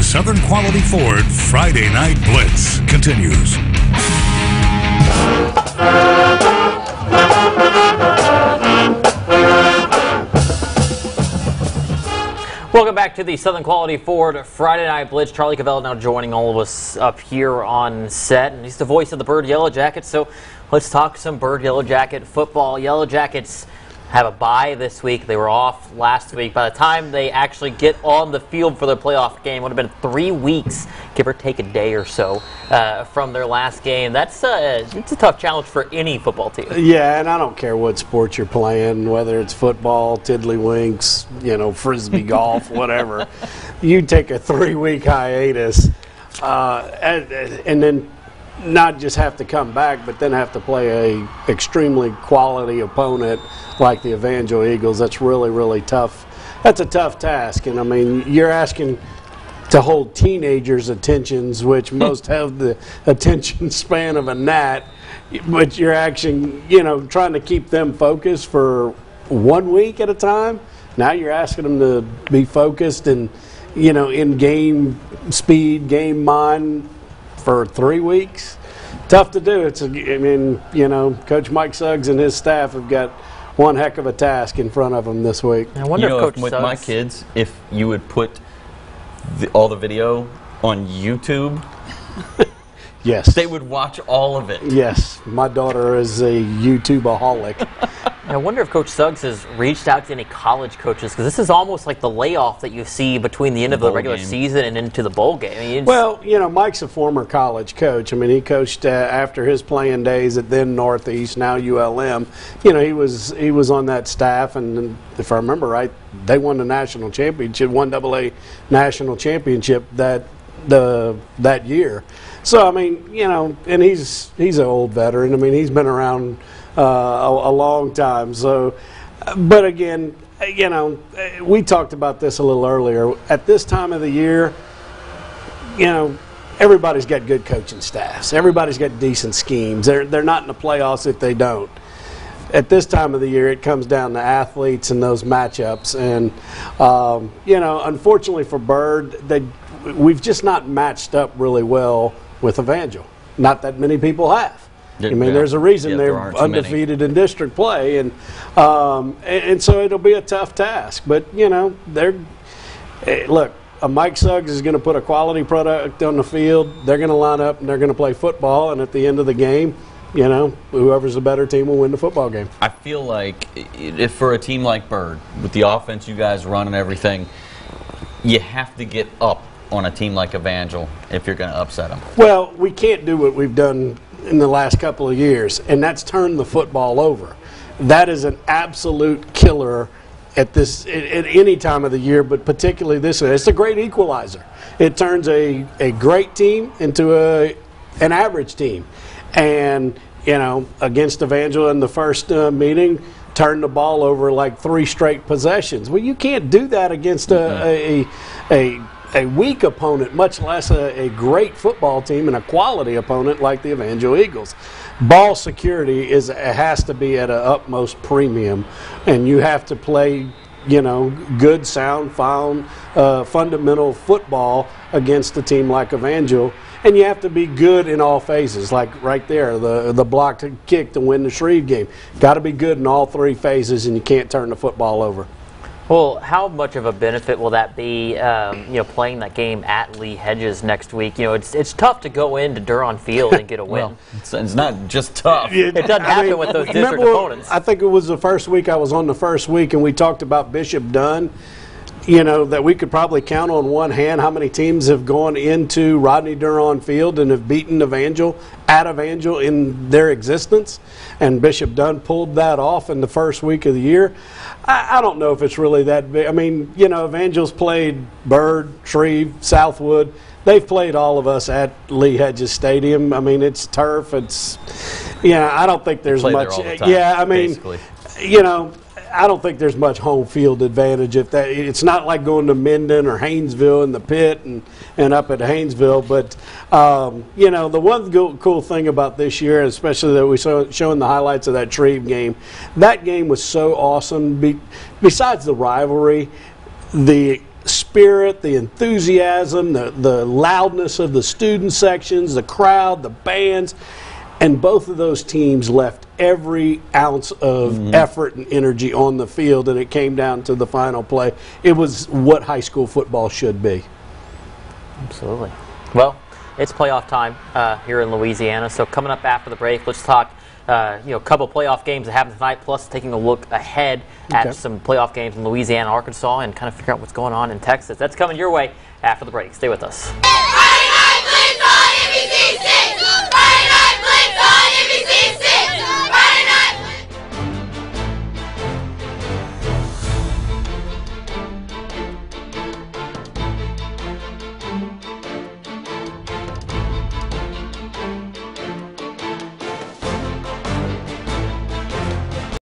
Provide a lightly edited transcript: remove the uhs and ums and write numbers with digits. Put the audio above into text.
Southern Quality Ford Friday Night Blitz continues. Welcome back to the Southern Quality Ford Friday Night Blitz. Charlie Cavell now joining all of us up here on set, and he's the voice of the Bird Yellow Jackets. So let's talk some Bird Yellow Jacket football. Yellow Jackets have a bye this week. They were off last week. By the time they actually get on the field for their playoff game, it would have been 3 weeks, give or take a day or so, from their last game. It's a tough challenge for any football team. Yeah, and I don't care what sport you're playing, whether it's football, tiddlywinks, frisbee golf, whatever. You take a 3-week hiatus and then not just have to come back, but then have to play a extremely quality opponent like the Evangel Eagles. That's really, really tough. That's a tough task. And, I mean, you're asking to hold teenagers' attentions, which most have the attention span of a gnat, but you're actually, trying to keep them focused for 1 week at a time. Now you're asking them to be focused and, in game speed, game mind for 3 weeks. Tough to do. Coach Mike Suggs and his staff have got one heck of a task in front of them this week. I wonder if Coach with Suggs, my kids, if you would put all the video on YouTube, yes, they would watch all of it. Yes, my daughter is a YouTube-aholic. I wonder if Coach Suggs has reached out to any college coaches, because this is almost like the layoff that you see between the end of the regular season and into the bowl game. Mike's a former college coach. I mean, he coached after his playing days at then Northeast, now ULM. He was on that staff, and if I remember right, they won the national championship, 1AA national championship that year. So I mean, and he's an old veteran. I mean, he's been around a long time. So, but again, we talked about this a little earlier. At this time of the year, everybody's got good coaching staffs. Everybody's got decent schemes. They're not in the playoffs if they don't. At this time of the year, it comes down to athletes and those matchups. And, unfortunately for Bird, we've just not matched up really well with Evangel. Not that many people have. There's a reason they're undefeated in district play, and so it'll be a tough task. But look, Mike Suggs is going to put a quality product on the field. They're going to line up and they're going to play football, and at the end of the game, whoever's the better team will win the football game. I feel like if for a team like Bird, with the offense you guys run and everything, you have to get up on a team like Evangel if you're going to upset them. Well, we can't do what we've done in the last couple of years, and that's turn the football over. That is an absolute killer at any time of the year, but particularly this way. It's a great equalizer. It turns a great team into an average team. And, against Evangel in the first meeting, turned the ball over like 3 straight possessions. Well, you can't do that against a weak opponent, much less a great football team and a quality opponent like the Evangel Eagles. Ball security has to be at an utmost premium, and you have to play, good, sound, fundamental football against a team like Evangel, and you have to be good in all phases, like right there, the block to kick to win the Shreve game. Got to be good in all 3 phases, and you can't turn the football over. Well, how much of a benefit will that be, playing that game at Lee Hedges next week? It's tough to go into Durham Field and get a win. Well, it's not just tough. It doesn't happen with those district opponents. I think it was the first week I was on the first week, and we talked about Bishop Dunn, that we could probably count on one hand how many teams have gone into Rodney Durham Field and have beaten Evangel at Evangel in their existence. And Bishop Dunn pulled that off in the first week of the year. I don't know if it's really that big. I mean, Evangel's played Bird, Shreve, Southwood. They've played all of us at Lee Hedges Stadium. I mean, it's turf. I don't think there's much. Basically. I don't think there's much home field advantage. It's not like going to Minden or Haynesville in the pit and up at Haynesville. But the one cool thing about this year, especially that we saw showing the highlights of that Shreve game, that game was so awesome. Besides the rivalry, the spirit, the enthusiasm, the loudness of the student sections, the crowd, the bands. And both of those teams left every ounce of effort and energy on the field, and it came down to the final play. It was what high school football should be. Absolutely. Well, it's playoff time here in Louisiana, so coming up after the break, let's talk a couple playoff games that happened tonight, plus taking a look ahead at some playoff games in Louisiana, Arkansas, and kind of figure out what's going on in Texas. That's coming your way after the break. Stay with us.